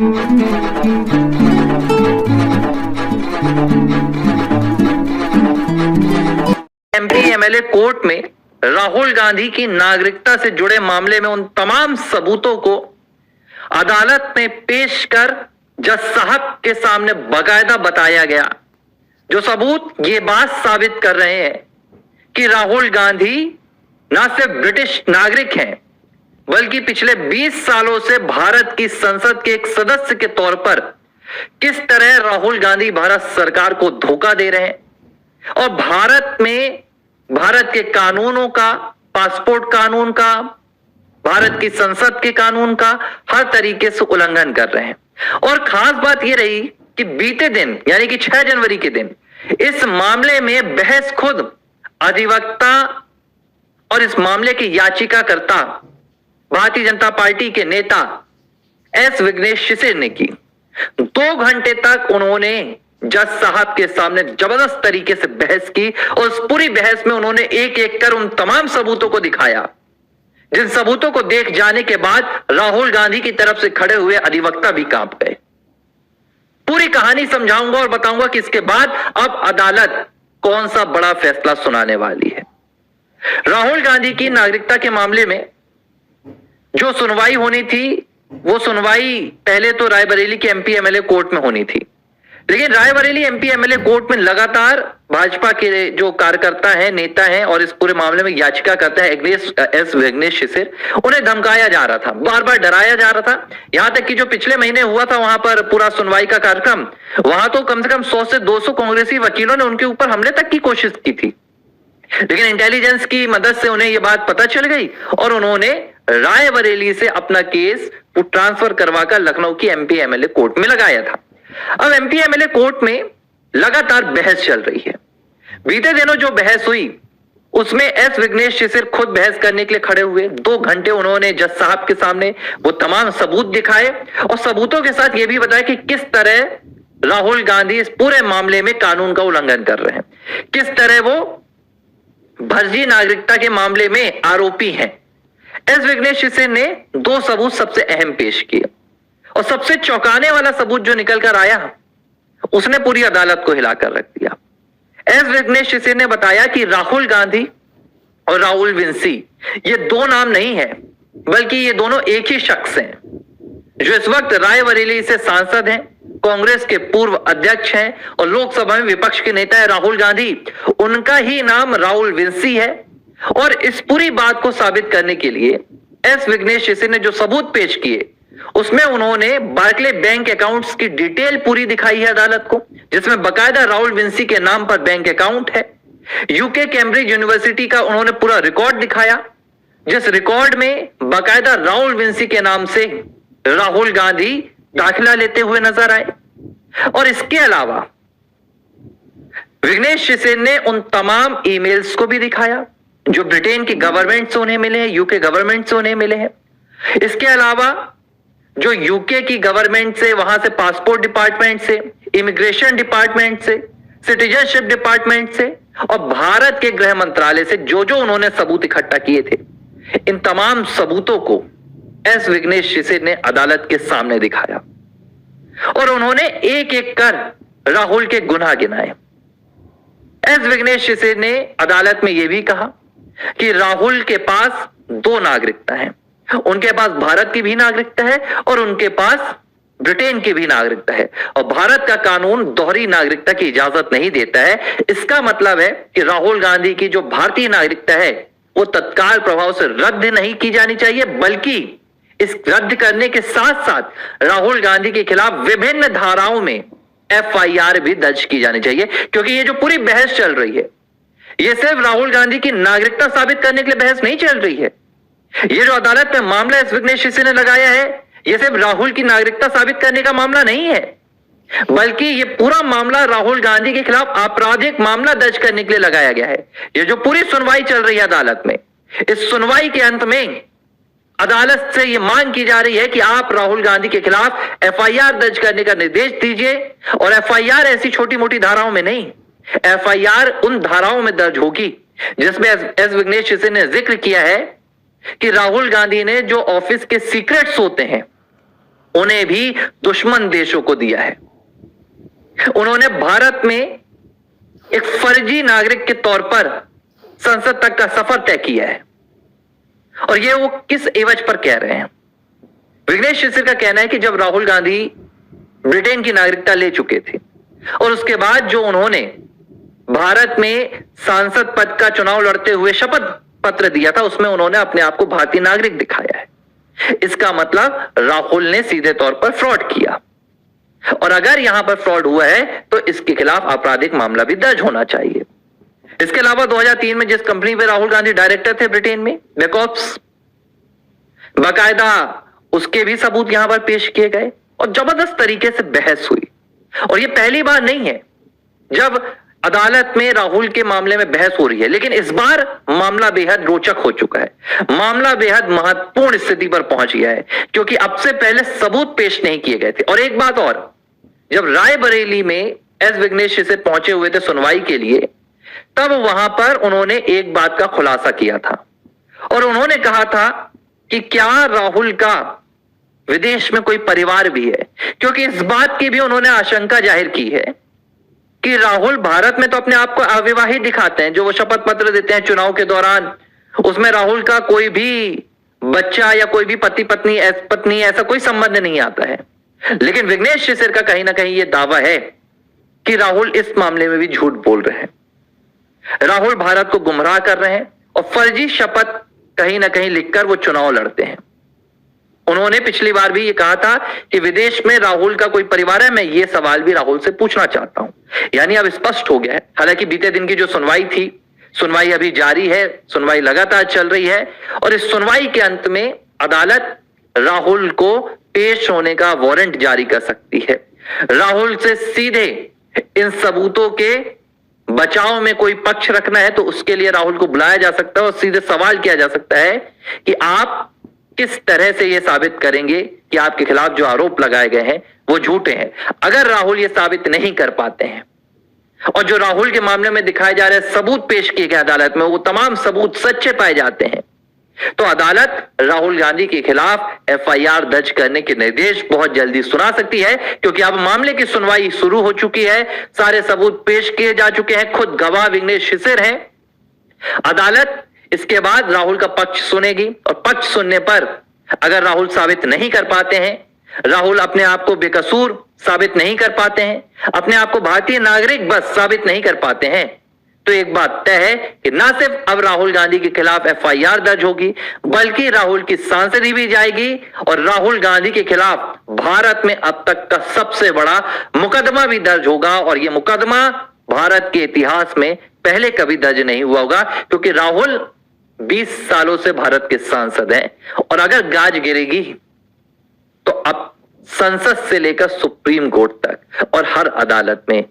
MP MLA court में राहुल गांधी की नागरिकता से जुड़े मामले में उन तमाम सबूतों को अदालत में पेश कर जज साहब के सामने बाकायदा बताया गया, जो सबूत ये बात साबित कर रहे हैं कि राहुल गांधी न सिर्फ ब्रिटिश नागरिक हैं, बल्कि पिछले 20 सालों से भारत की संसद के एक सदस्य के तौर पर किस तरह राहुल गांधी भारत सरकार को धोखा दे रहे हैं और भारत में भारत के कानूनों का, पासपोर्ट कानून का, भारत की संसद के कानून का हर तरीके से उल्लंघन कर रहे हैं। और खास बात यह रही कि बीते दिन यानी कि 6 जनवरी के दिन इस मामले में बहस खुद अधिवक्ता और इस मामले की याचिकाकर्ता भारतीय जनता पार्टी के नेता एस विघ्नेश शिशिर ने की। 2 घंटे तक उन्होंने जज साहब के सामने जबरदस्त तरीके से बहस की और उस पूरी बहस में उन्होंने एक एक कर उन तमाम सबूतों को दिखाया, जिन सबूतों को देख जाने के बाद राहुल गांधी की तरफ से खड़े हुए अधिवक्ता भी कांप गए। पूरी कहानी समझाऊंगा और बताऊंगा कि इसके बाद अब अदालत कौन सा बड़ा फैसला सुनाने वाली है। राहुल गांधी की नागरिकता के मामले में जो सुनवाई होनी थी, वो सुनवाई पहले तो रायबरेली के एमपी एमएलए कोर्ट में होनी थी, लेकिन रायबरेली एमपी एमएलए कोर्ट में लगातार भाजपा के जो कार्यकर्ता हैं, नेता हैं और इस पूरे मामले में याचिका करता है एस विघ्नेश शिशिर, उन्हें धमकाया जा रहा था, बार बार डराया जा रहा था। यहां तक कि जो पिछले महीने हुआ था वहां पर पूरा सुनवाई का कार्यक्रम, वहां तो कम से कम 100 से 200 कांग्रेसी वकीलों ने उनके ऊपर हमले तक की कोशिश की थी, लेकिन इंटेलिजेंस की मदद से उन्हें यह बात पता चल गई और उन्होंने रायबरेली से अपना केस ट्रांसफर करवाकर लखनऊ की एमपी एमएलए कोर्ट में लगाया था। अब एमपी एमएलए कोर्ट में लगातार बहस चल रही है। बीते दिनों जो बहस हुई उसमें एस विघ्नेश शिशिर खुद बहस करने के लिए खड़े हुए। 2 घंटे उन्होंने जज साहब के सामने वो तमाम सबूत दिखाए और सबूतों के साथ ये भी बताया कि किस तरह राहुल गांधी इस पूरे मामले में कानून का उल्लंघन कर रहे हैं, किस तरह वो फर्जी नागरिकता के मामले में आरोपी हैं। एस विघ्नेश शिशिर ने 2 सबूत सबसे अहम पेश किए और सबसे चौंकाने वाला सबूत जो निकल कर आया उसने पूरी अदालत को हिलाकर रख दिया। एस विघ्नेश शिशिर ने बताया कि राहुल गांधी और राहुल विंसी ये 2 नाम नहीं है, बल्कि ये दोनों एक ही शख्स हैं, जो इस वक्त रायबरेली से सांसद हैं, कांग्रेस के पूर्व अध्यक्ष हैं और लोकसभा में विपक्ष के नेता है राहुल गांधी। उनका ही नाम राहुल विंसी है। और इस पूरी बात को साबित करने के लिए एस विघ्नेश शिशिर ने जो सबूत पेश किए उसमें उन्होंने बार्कले बैंक अकाउंट्स की डिटेल पूरी दिखाई है अदालत को, जिसमें बकायदा राहुल विंसी के नाम पर बैंक अकाउंट है। यूके कैम्ब्रिज यूनिवर्सिटी का उन्होंने पूरा रिकॉर्ड दिखाया, जिस रिकॉर्ड में बकायदा राहुल विंसी के नाम से राहुल गांधी दाखिला लेते हुए नजर आए। और इसके अलावा विघ्नेश शिशिर ने उन तमाम ईमेल्स को भी दिखाया जो ब्रिटेन की गवर्नमेंट से उन्हें मिले हैं, यूके गवर्नमेंट से उन्हें मिले हैं। इसके अलावा जो यूके की गवर्नमेंट से, वहां से पासपोर्ट डिपार्टमेंट से, इमिग्रेशन डिपार्टमेंट से, सिटीजनशिप डिपार्टमेंट से और भारत के गृह मंत्रालय से जो जो उन्होंने सबूत इकट्ठा किए थे, इन तमाम सबूतों को एस विघ्नेश शिशिर ने अदालत के सामने दिखाया और उन्होंने एक एक कर राहुल के गुनाह गिनाए। एस विघ्नेश शिशिर ने अदालत में यह भी कहा कि राहुल के पास 2 नागरिकता है, उनके पास भारत की भी नागरिकता है और उनके पास ब्रिटेन की भी नागरिकता है और भारत का कानून दोहरी नागरिकता की इजाजत नहीं देता है। इसका मतलब है कि राहुल गांधी की जो भारतीय नागरिकता है वो तत्काल प्रभाव से रद्द नहीं की जानी चाहिए, बल्कि इस रद्द करने के साथ साथ राहुल गांधी के खिलाफ विभिन्न धाराओं में एफआईआर भी दर्ज की जानी चाहिए, क्योंकि ये जो पूरी बहस चल रही है ये सिर्फ राहुल गांधी की नागरिकता साबित करने के लिए बहस नहीं चल रही है। ये जो अदालत में मामला एस विघ्नेश शिशिर ने लगाया है ये सिर्फ राहुल की नागरिकता साबित करने का मामला नहीं है, बल्कि ये पूरा मामला राहुल गांधी के खिलाफ आपराधिक मामला दर्ज करने के लिए लगाया गया है। ये जो पूरी सुनवाई चल रही है अदालत में, इस सुनवाई के अंत में अदालत से यह मांग की जा रही है कि आप राहुल गांधी के खिलाफ एफआईआर दर्ज करने का निर्देश दीजिए और एफआईआर ऐसी छोटी मोटी धाराओं में नहीं, एफआईआर उन धाराओं में दर्ज होगी जिसमें एस विघ्नेश शिशिर ने जिक्र किया है कि राहुल गांधी ने जो ऑफिस के सीक्रेट्स होते हैं उन्हें भी दुश्मन देशों को दिया है। उन्होंने भारत में एक फर्जी नागरिक के तौर पर संसद तक का सफर तय किया है। और ये वो किस एवज पर कह रहे हैं? विघ्नेश शिशिर का कहना है कि जब राहुल गांधी ब्रिटेन की नागरिकता ले चुके थे और उसके बाद जो उन्होंने भारत में सांसद पद का चुनाव लड़ते हुए शपथ पत्र दिया था, उसमें उन्होंने अपने आप को भारतीय नागरिक दिखाया है। इसका मतलब राहुल ने सीधे तौर पर फ्रॉड किया, और अगर यहां पर फ्रॉड हुआ है तो इसके खिलाफ आपराधिक मामला भी दर्ज होना चाहिए। इसके अलावा 2003 में जिस कंपनी में राहुल गांधी डायरेक्टर थे ब्रिटेन में, बैकऑप्स, बाकायदा उसके भी सबूत यहां पर पेश किए गए और जबरदस्त तरीके से बहस हुई। और यह पहली बार नहीं है जब अदालत में राहुल के मामले में बहस हो रही है, लेकिन इस बार मामला बेहद रोचक हो चुका है। मामला बेहद महत्वपूर्ण स्थिति पर पहुंच गया है, क्योंकि अब से पहले सबूत पेश नहीं किए गए थे। और एक बात और, जब रायबरेली में एस विघ्नेश शिशिर पहुंचे हुए थे सुनवाई के लिए, तब वहां पर उन्होंने एक बात का खुलासा किया था और उन्होंने कहा था कि क्या राहुल का विदेश में कोई परिवार भी है, क्योंकि इस बात की भी उन्होंने आशंका जाहिर की है कि राहुल भारत में तो अपने आप को अविवाहित दिखाते हैं। जो वो शपथ पत्र देते हैं चुनाव के दौरान, उसमें राहुल का कोई भी बच्चा या कोई भी पति पत्नी ऐसा कोई संबंध नहीं आता है। लेकिन विघ्नेश शिशिर का कहीं ना कहीं यह दावा है कि राहुल इस मामले में भी झूठ बोल रहे हैं। राहुल भारत को गुमराह कर रहे हैं और फर्जी शपथ कहीं ना कहीं लिखकर वो चुनाव लड़ते हैं। उन्होंने पिछली बार भी ये कहा था कि विदेश में राहुल का कोई परिवार है। मैं ये सवाल भी राहुल से पूछना चाहता हूं, यानी अब स्पष्ट हो गया है। हालांकि बीते दिन की जो सुनवाई थी, सुनवाई अभी जारी है, सुनवाई लगातार चल रही है और इस सुनवाई के अंत में अदालत राहुल को पेश होने का वारंट जारी कर सकती है। राहुल से सीधे इन सबूतों के बचाव में कोई पक्ष रखना है तो उसके लिए राहुल को बुलाया जा सकता है और सीधे सवाल किया जा सकता है कि आप किस तरह से यह साबित करेंगे कि आपके खिलाफ जो आरोप लगाए गए हैं वो झूठे हैं। अगर राहुल यह साबित नहीं कर पाते हैं और जो राहुल के मामले में दिखाए जा रहे सबूत पेश किए गए अदालत में, वो तमाम सबूत सच्चे पाए जाते हैं, तो अदालत राहुल गांधी के खिलाफ एफआईआर दर्ज करने के निर्देश बहुत जल्दी सुना सकती है, क्योंकि अब मामले की सुनवाई शुरू हो चुकी है, सारे सबूत पेश किए जा चुके हैं, खुद गवाह विघ्नेश शिशिर हैं। अदालत इसके बाद राहुल का पक्ष सुनेगी और पक्ष सुनने पर अगर राहुल साबित नहीं कर पाते हैं, राहुल अपने आप को बेकसूर साबित नहीं कर पाते हैं, अपने आप को भारतीय नागरिक बस साबित नहीं कर पाते हैं, तो एक बात तय है कि ना सिर्फ अब राहुल गांधी के खिलाफ एफआईआर दर्ज होगी, बल्कि राहुल की सांसदी भी जाएगी और राहुल गांधी के खिलाफ भारत में अब तक का सबसे बड़ा मुकदमा भी दर्ज होगा। और यह मुकदमा भारत के इतिहास में पहले कभी दर्ज नहीं हुआ होगा, क्योंकि राहुल 20 सालों से भारत के सांसद हैं और अगर गाज गिरेगी तो अब संसद से लेकर सुप्रीम कोर्ट तक और हर अदालत में